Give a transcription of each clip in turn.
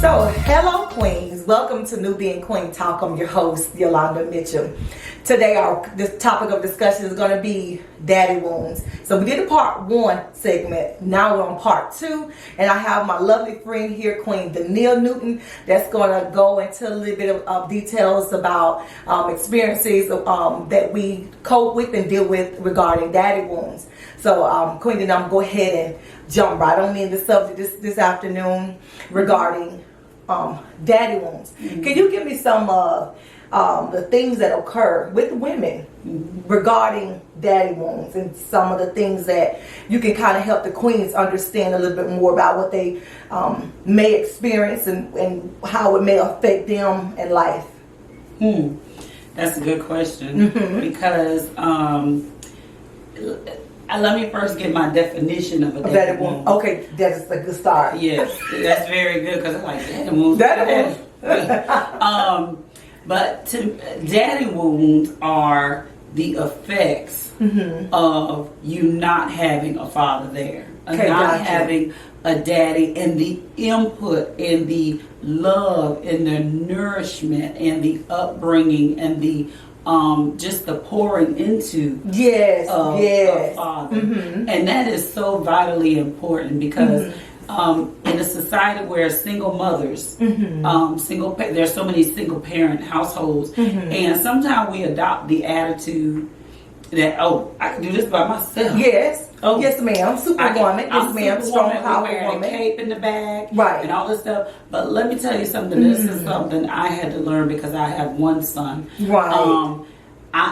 So, hello Queens, welcome to New Being Queen Talk. I'm your host, Yolanda Mitchell. Today the topic of discussion is going to be daddy wounds. So we did a part 1 segment, now we're on part 2, and I have my lovely friend here, Queen Danielle Newton, that's going to go into a little bit of details about experiences that we cope with and deal with regarding daddy wounds. So Queen Danielle, I'm going to go ahead and jump right on into the subject this afternoon regarding daddy wounds. Mm-hmm. Can you give me some of the things that occur with women regarding daddy wounds and some of the things that you can kind of help the queens understand a little bit more about what they may experience and how it may affect them in life? That's a good question, because let me first get my definition of a daddy wound. Okay, that's a good start. Yes, that's very good, because I'm like, daddy wounds. Daddy wounds. But daddy wounds are the effects of you not having a father there, having a daddy, and the input and the love and the nourishment and the upbringing and the just the pouring into a father. And that is so vitally important, because in a society where single mothers, there's so many single parent households, and sometimes we adopt the attitude that, oh, I can do this by myself. Yes. Oh, yes, ma'am. Superwoman. Yes, ma'am. Strong, powerful woman. A cape in the bag, right, and all this stuff. But let me tell you something. This is something I had to learn, because I have one son. Right.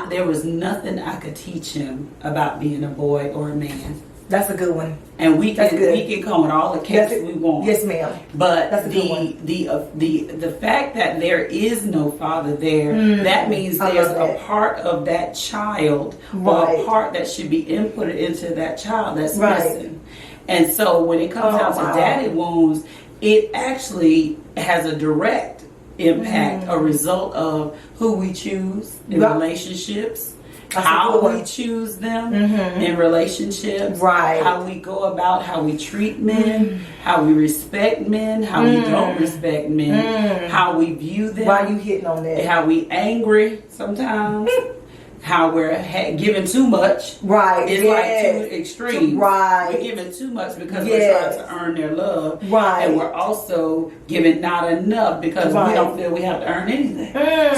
There was nothing I could teach him about being a boy or a man. That's a good one. And we can come with all the capes we want. Yes, ma'am. But that's a good one. The fact that there is no father there, that means there's a part of that child, or a part that should be inputted into that child that's missing. And so when it comes down to daddy wounds, it actually has a direct impact, a result of who we choose in relationships, how we choose them in relationships, how we go about, how we treat men, how we respect men, how we don't respect men, how we view them. Why are you hitting on that? How we angry sometimes. How we're giving too much. It's like too extreme. We're giving too much because we're trying to earn their love. And we're also giving not enough because we don't feel we have to earn anything.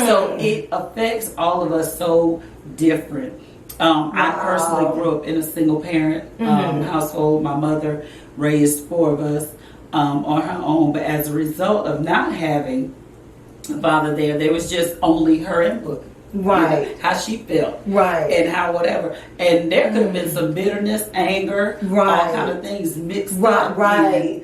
So it affects all of us so different. I personally grew up in a single parent household. My mother raised 4 of us on her own. But as a result of not having a father there was just only her input. How she felt, and how whatever, and there could have been some bitterness, anger, all kind of things mixed up in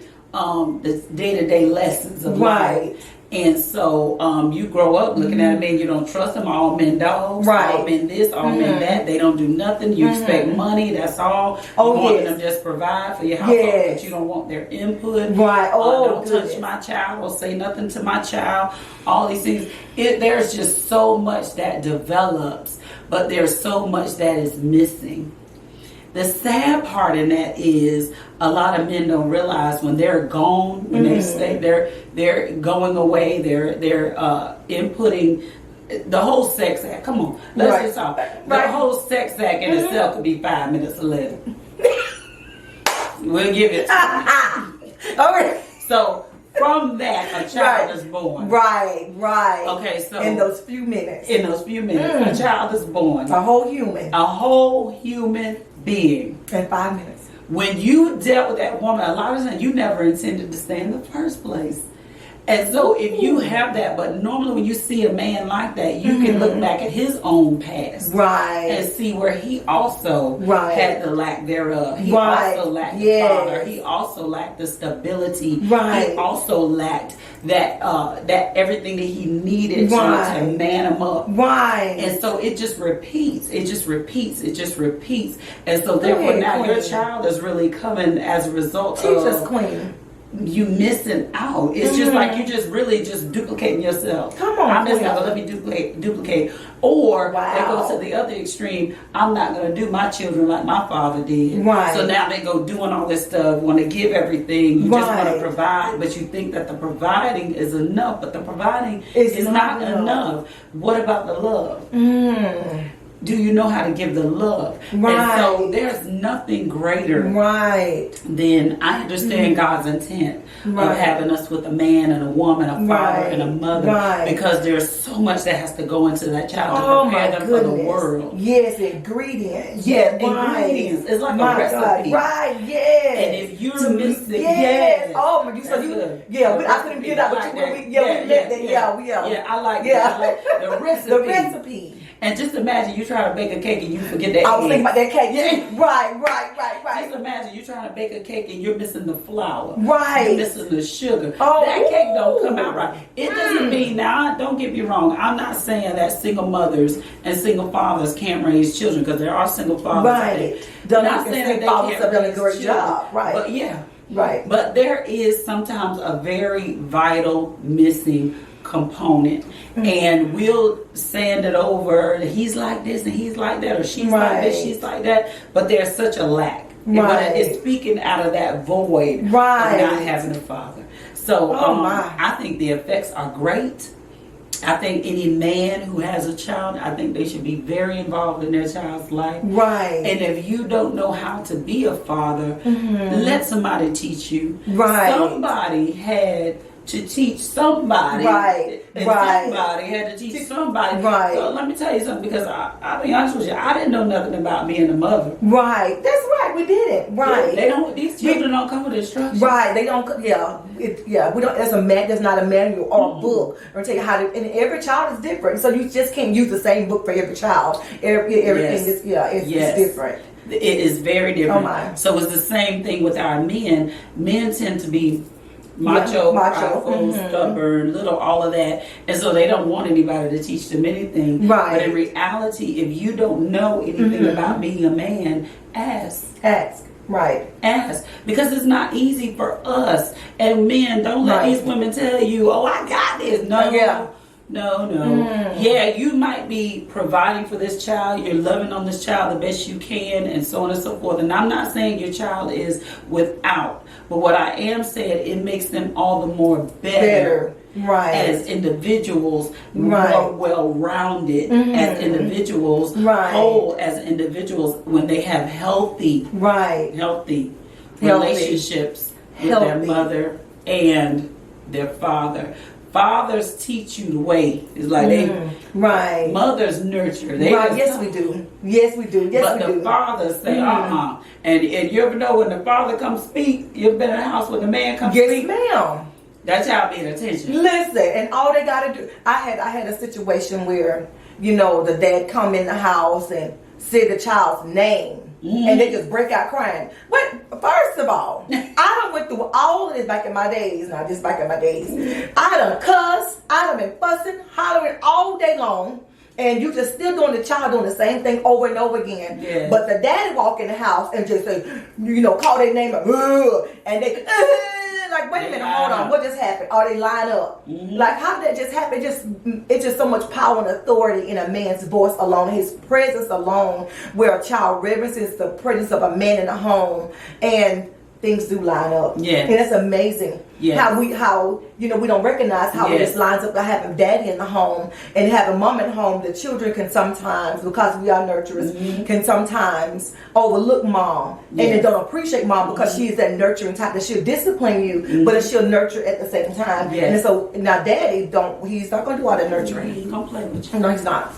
the day-to-day lessons of life. And so you grow up looking at a man, you don't trust them. All men dogs, all men this, all men that. They don't do nothing. You expect money, that's all. You want them to just provide for your household, but you don't want their input. Don't touch my child, or say nothing to my child. All these things. There's just so much that develops, but there's so much that is missing. The sad part in that is a lot of men don't realize when they're gone, when they stay, they're going away, they're inputting the whole sex act. Come on, let's just talk. The whole sex act in itself could be 5 minutes or less. We'll give it. All right. So from that, a child is born. Okay, so in those few minutes, a child is born. A whole human being. In 5 minutes. When you dealt with that woman, a lot of times you never intended to stay in the first place. And so if you have that, but normally when you see a man like that, you can look back at his own past. And see where he also had the lack thereof. He also lacked the father. He also lacked the stability. He also lacked that everything that he needed to man him up. And so it just repeats. And so therefore now your child is really coming as a result of... Teach us, Queen. you missing out. It's just like you just really just duplicating yourself. Come on, I'm just gonna let me duplicate. Or they go to the other extreme. I'm not gonna do my children like my father did. Right. So now they go doing all this stuff, want to give everything. You just want to provide, but you think that the providing is enough. But the providing is not enough. What about the love? Do you know how to give the love? Right. And so there's nothing greater than, I understand God's intent of having us with a man and a woman, a father and a mother, because there's so much that has to go into that child to prepare them for the world. Yes, ingredients. Yeah, ingredients. It's like a recipe. Right, yes. And if you're missing, oh my, so you, I couldn't get out, but we met that. Yeah, I like that. I like the recipe. The recipe. And just imagine you trying to bake a cake and you forget that. I was thinking about that cake. Yeah. Right. Just imagine you trying to bake a cake and you're missing the flour. Right. You're missing the sugar. That cake don't come out right. It doesn't mean, now don't get me wrong, I'm not saying that single mothers and single fathers can't raise children, because there are single fathers. Right. I'm not saying that they can't have done a great job. Right. But but there is sometimes a very vital missing component, and we'll sand it over. He's like this and he's like that, or she's like this, she's like that. But there's such a lack. But it's speaking out of that void of not having a father. So I think the effects are great. I think any man who has a child, I think they should be very involved in their child's life. Right. And if you don't know how to be a father, let somebody teach you. Right. Somebody had to teach somebody. Right. And somebody had to teach somebody. Right. So let me tell you something, because I'll be honest with you, I didn't know nothing about being a mother. Right. That's right. We didn't. Right. They don't. These children don't come with instructions. Right. They don't. We don't. There's not a manual or a book or tell you how to. And every child is different, so you just can't use the same book for every child. Everything is it's different. It is very different. Oh my. So it's the same thing with our men. Men tend to be macho, prideful, stubborn, little, all of that, and so they don't want anybody to teach them anything. Right. But in reality, if you don't know anything about being a man, ask. Right. Ask, because it's not easy for us. And men, don't let these women tell you, "Oh, I got this." No. No. Yeah, you might be providing for this child, you're loving on this child the best you can, and so on and so forth. And I'm not saying your child is without, but what I am saying, it makes them all the more better. As individuals, more well-rounded as individuals, whole as individuals, when they have healthy relationships with their mother and their father. Fathers teach you the way. It's like mothers nurture. Yes, we do. Yes, we do. But the fathers say, And you ever know when the father comes speak, you've been in a house when the man comes speak? Yes, ma'am. That child being attention. Listen, and all they gotta do. I had a situation where, the dad come in the house and say the child's name. And they just break out crying. But first of all, I done went through all of this back in my days. Not just back in my days. I done cussed. I done been fussing, hollering all day long. And you just still doing the child doing the same thing over and over again. Yes. But the daddy walk in the house and just say, call their name up. And they like, wait a minute, hold on, what just happened? Or they line up. Like, how did that just happen? It's just so much power and authority in a man's voice alone, his presence alone, where a child reverences the presence of a man in the home, and things do line up. Yeah. And it's amazing how we don't recognize how this lines up to having daddy in the home and having mom at home. The children can sometimes, because we are nurturers, can sometimes overlook mom and they don't appreciate mom because she is that nurturing type that she'll discipline you, but she'll nurture at the same time. And so now daddy he's not going to do all that nurturing. He's going to play with you. No, he's not.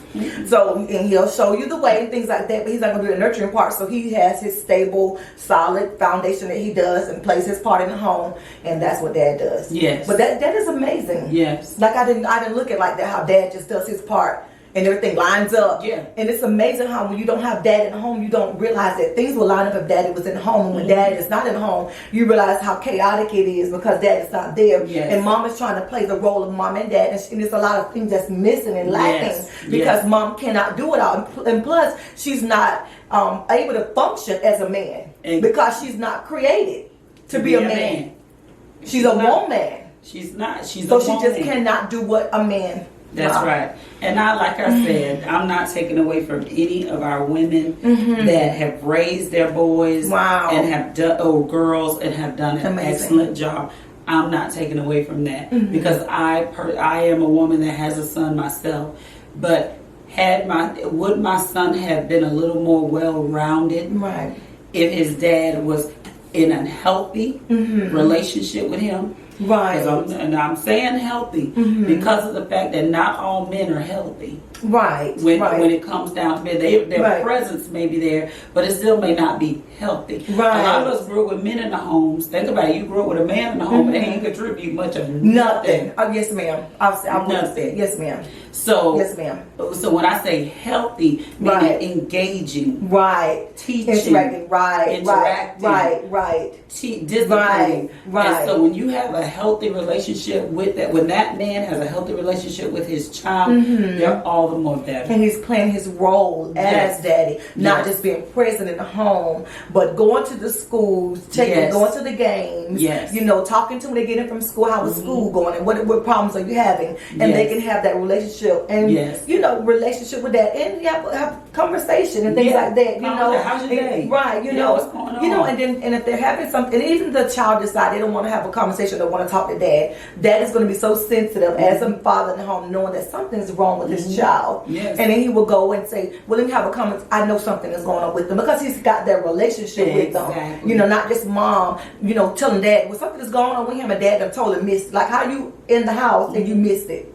So, and he'll show you the way and things like that, but he's not going to do the nurturing part. So he has his stable, solid foundation that he does and plays his part in the home, and that's what dad does. Yes. But that is amazing. Yes. Like I didn't look at it like that, how dad just does his part and everything lines up. Yeah. And it's amazing how when you don't have dad in the home, you don't realize that things will line up if daddy was in the home. And when dad is not in the home, you realize how chaotic it is because dad is not there. Yes. And mom is trying to play the role of mom and dad. And there's a lot of things that's missing and lacking because mom cannot do it all. And plus, she's not able to function as a man because she's not created to be a man. She's a woman. She's not. She's so a she woman. just cannot do what a man. That's right. And like I said, I'm not taking away from any of our women that have raised their boys and have done, or girls, and have done an excellent job. I'm not taking away from that because I am a woman that has a son myself. But would my son have been a little more well-rounded if his dad was in a healthy relationship with him? Right. And I'm saying healthy because of the fact that not all men are healthy. Right. When it comes down to it, their presence may be there, but it still may not be healthy. Right. A lot of us grew up with men in the homes. Think about it. You grew up with a man in the home, but they ain't contribute much of nothing. Oh, yes, ma'am. I nothing. Yes, ma'am. So yes, ma'am. So when I say healthy, meaning engaging, teaching, interacting, disciplining, And so when you have a healthy relationship with that, when that man has a healthy relationship with his child, they're all the more better. And he's playing his role as daddy, not just being present in the home, but going to the schools, going to the games. Yes. You know, talking to them when they get in from school, how is school going, and what problems are you having, and they can have that relationship. And you know, relationship with that, and have conversation and things like that. You know, how's your day? Right? You know, what's going on? You know, and if they're having something, and even the child decide they don't want to have a conversation, they want to talk to dad. Dad is going to be so sensitive as a father in the home, knowing that something's wrong with his child. Yes. And then he will go and say, "Well, let me have a comment. I know something is going on with them," because he's got that relationship with them. You know, not just mom. You know, telling dad, "Well, something is going on with him," and dad done totally missed. Like how you in the house and you missed it.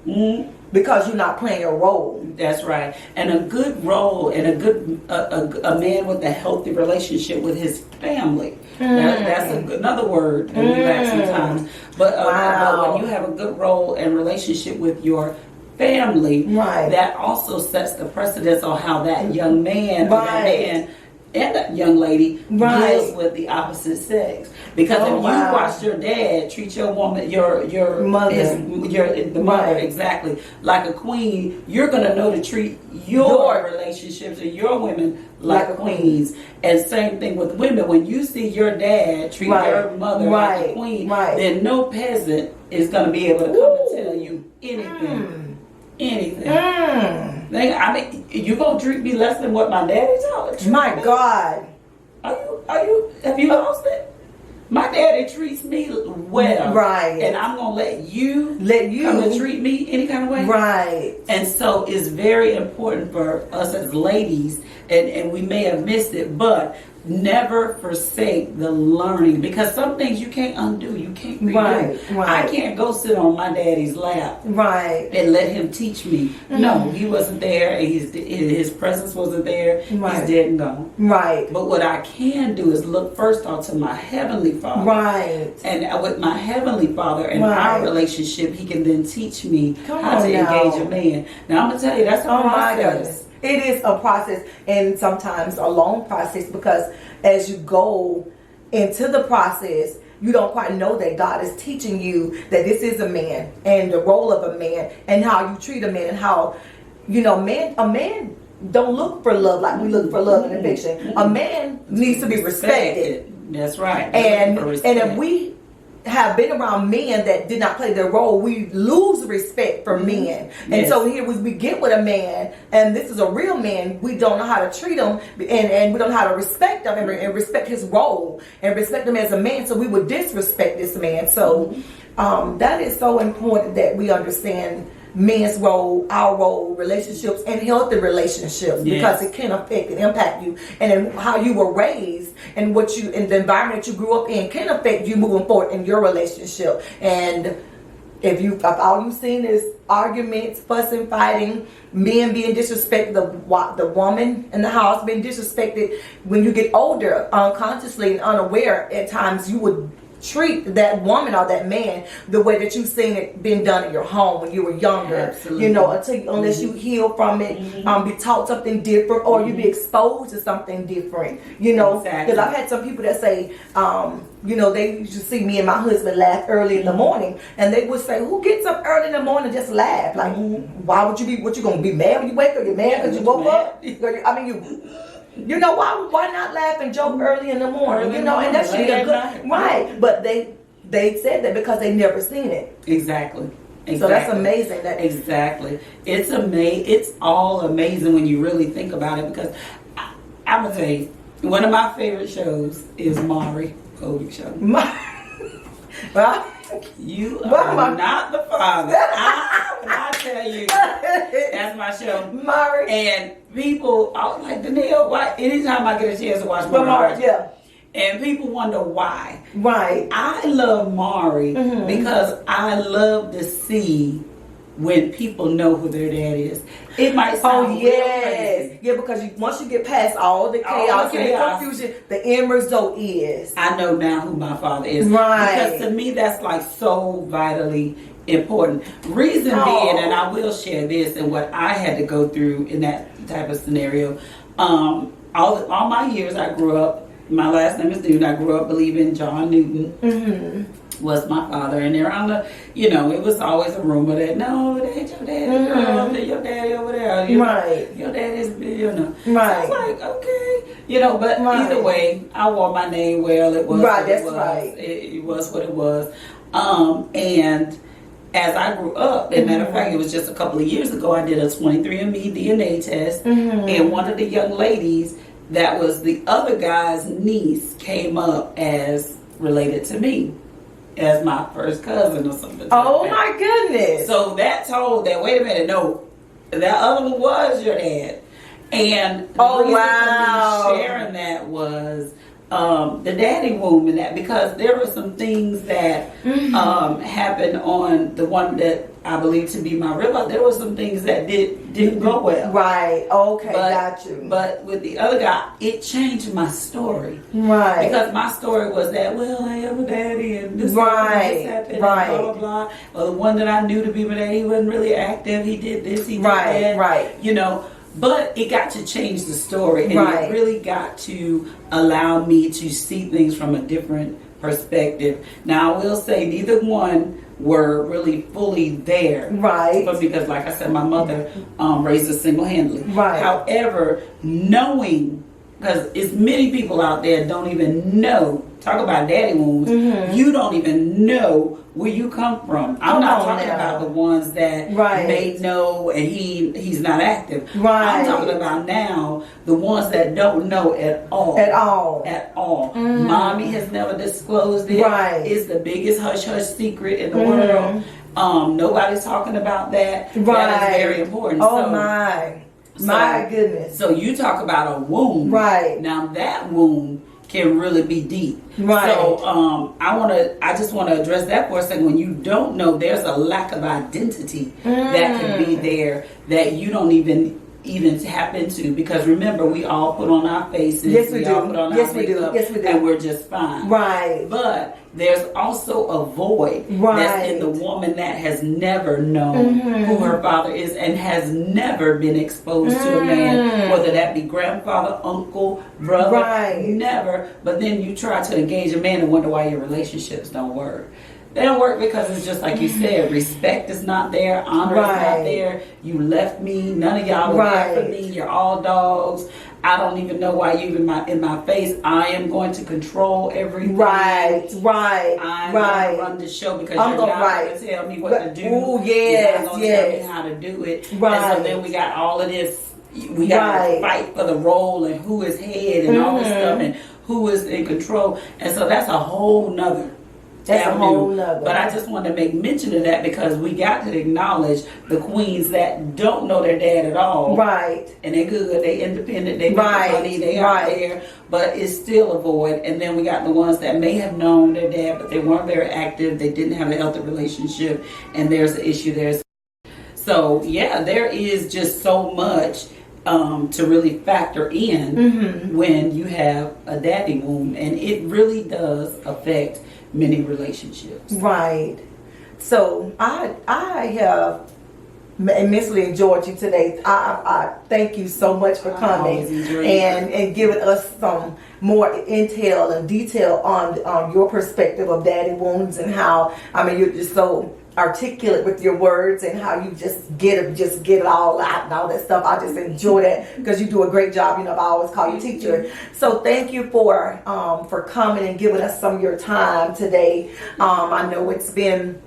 Because you're not playing your role. That's right. And a good role and a man with a healthy relationship with his family. That's another word that we lack sometimes. But when you have a good role and relationship with your family, that also sets the precedence on how that young man or that man and that young lady deals with the opposite sex. Because if you watch your dad treat your woman, your mother, the mother exactly like a queen, you're gonna know to treat your relationships and your women like queens. And same thing with women. When you see your dad treat your mother like a queen, then no peasant is gonna be able to come and tell you anything. Anything. I mean, you gonna treat me less than what my daddy taught me? My God. Have you lost it? My daddy treats me well. Right. And I'm gonna let you come and treat me any kind of way. Right. And so it's very important for us as ladies, and we may have missed it, but never forsake the learning, because some things you can't undo, you can't redo. I can't go sit on my daddy's lap and let him teach me. No, he wasn't there, and his presence wasn't there. He's dead and gone. But what I can do is look first off to my heavenly Father. And with my heavenly Father and our relationship, he can then teach me how to engage a man. Now I'm gonna tell you, that's a process. It is a process, and sometimes a long process, because as you go into the process, you don't quite know that God is teaching you that this is a man and the role of a man and how you treat a man, and how, you know, a man don't look for love like we look for love and affection. A man needs to be respected. That's right. And if we have been around men that did not play their role, we lose respect for men. And so here we get with a man, and this is a real man, we don't know how to treat him, and we don't know how to respect him and respect his role and respect him as a man, so we would disrespect this man. So that is so important that we understand men's role, our role, relationships, and healthy relationships, because it can affect and impact you, and then how you were raised and the environment that you grew up in can affect you moving forward in your relationship. And if all you've seen is arguments, fussing, fighting, men being disrespected, the woman in the house being disrespected, when you get older, unconsciously and unaware, at times you would treat that woman or that man the way that you've seen it being done in your home when you were younger. Absolutely. You know, unless you heal from it, be taught something different, or you be exposed to something different. You know, because I've had some people that say, you know, they used to see me and my husband laugh early in the morning, and they would say, "Who gets up early in the morning and just laugh? Like, why would you be? What, you gonna be mad when you wake up? You're mad because you woke up? I mean, you know, why not laugh and joke early in the morning? You know, and that should be a good, but They said that because they never seen it. Exactly. So that's amazing. Exactly. It's all amazing when you really think about it, because I'm gonna tell you, one of my favorite shows is Maury Povich show. Well, you are not the father. I tell you, that's my show. Maury. And people, I was like, Danielle, why? Anytime I get a chance to watch Maury, yeah. And people wonder why. Right. I love Maury because I love to see when people know who their dad is. It might sound crazy. Yeah, because once you get past all the chaos and the confusion, the end result is I know now who my father is. Right. Because to me that's like so vitally important. Reason being, and I will share this and what I had to go through in that type of scenario. All my years I grew up, my last name is Newton. I grew up believing John Newton was my father, and around the, it was always a rumor that no, that ain't your daddy, girl, that your daddy over there, your daddy is, Right. So I was like, okay, but either way, I wore my name well. It was right. What That's it was. right. It was what it was, and as I grew up, as a matter of fact, it was just a couple of years ago, I did a 23andMe DNA test, and one of the young ladies that was the other guy's niece came up as related to me, as my first cousin or something. Oh my goodness. So that told that, wait a minute, no, that other one was your dad. And the reason for me sharing that was the daddy womb and that, because there were some things that happened on the one that I believe to be my real. There were some things that didn't go well. Right. Okay. Got you. But with the other guy, it changed my story. Right. Because my story was that, well, I have a daddy and this happened, and blah blah blah. Well, the one that I knew to be my daddy, he wasn't really active. He did this. He did that. Right. But it got to change the story, and it really got to allow me to see things from a different perspective. Now, I will say neither one were really fully there. Right. But because, like I said, my mother raised us single-handedly. Right. However, knowing, because as many people out there don't even know, talk about daddy wounds, you don't even know where you come from. I'm not talking about the ones that may know and he's not active. Right. I'm talking about now the ones that don't know at all. At all. Mommy has never disclosed it. Right. It's the biggest hush-hush secret in the world. Nobody's talking about that. Right. That is very important. Oh my goodness. So you talk about a wound. Right. Now that wound can really be deep. Right. So I just want to address that for a second. When you don't know, there's a lack of identity that can be there that you don't even tap into, because remember, we all put on our faces. Yes, we do. All put on our makeup, yes, we do. and we're just fine. Right. But there's also a void that's in the woman that has never known who her father is and has never been exposed to a man, whether that be grandfather, uncle, brother, never. But then you try to engage a man and wonder why your relationships don't work. They don't work because it's just like you said, respect is not there, honor is not there. You left me, none of y'all were there for me. You're all dogs. I don't even know why you in my face. I am going to control everything. I'm going to run the show because you're not going to tell me what to do. Ooh, you're not going to tell me how to do it. And so then we got all of this. We got to fight for the role and who is head and all this stuff and who is in control. And so that's a whole nother. That's a whole nother. But I just wanted to make mention of that because we got to acknowledge the queens that don't know their dad at all. Right. And they're good. They independent. They make money. They are there. But it's still a void. And then we got the ones that may have known their dad, but they weren't very active. They didn't have a healthy relationship. And there's an issue there. So, yeah, there is just so much to really factor in when you have a daddy wound. And it really does affect many relationships. Right. So I have immensely enjoyed you today. I thank you so much for coming and giving us some more intel and detail on your perspective of daddy wounds and how, you're just so articulate with your words and how you just get it all out and all that stuff. I just enjoy that because you do a great job. I always call you teacher. So thank you for coming and giving us some of your time today. I know it's been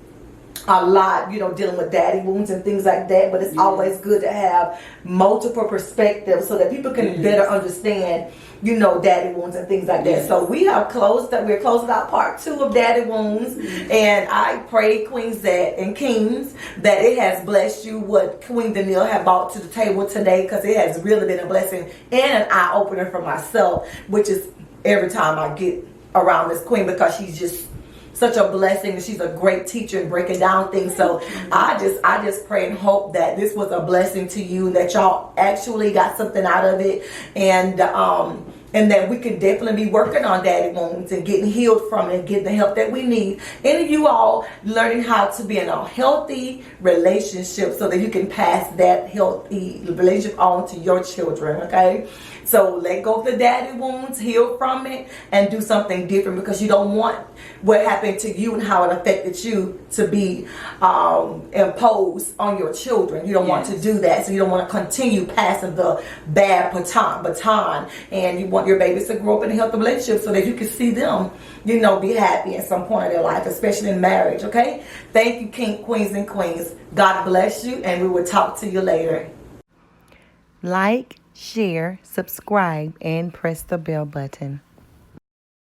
a lot, dealing with daddy wounds and things like that, but it's always good to have multiple perspectives so that people can better understand, daddy wounds and things like that. So we're closing out part 2 of daddy wounds, and I pray, queens and kings, that it has blessed you what Queen Danielle had brought to the table today, because it has really been a blessing and an eye-opener for myself, which is every time I get around this queen, because she's just such a blessing, and she's a great teacher in breaking down things. So I just pray and hope that this was a blessing to you, that y'all actually got something out of it, and that we can definitely be working on daddy wounds and getting healed from it and getting the help that we need. And you all learning how to be in a healthy relationship so that you can pass that healthy relationship on to your children, okay? So let go of the daddy wounds, heal from it, and do something different, because you don't want what happened to you and how it affected you to be imposed on your children. You don't want to do that. So you don't want to continue passing the bad baton. And you want your babies to grow up in a healthy relationship so that you can see them, be happy at some point in their life, especially in marriage, okay? Thank you, King, queens, and queens. God bless you, and we will talk to you later. Like, share, subscribe, and press the bell button.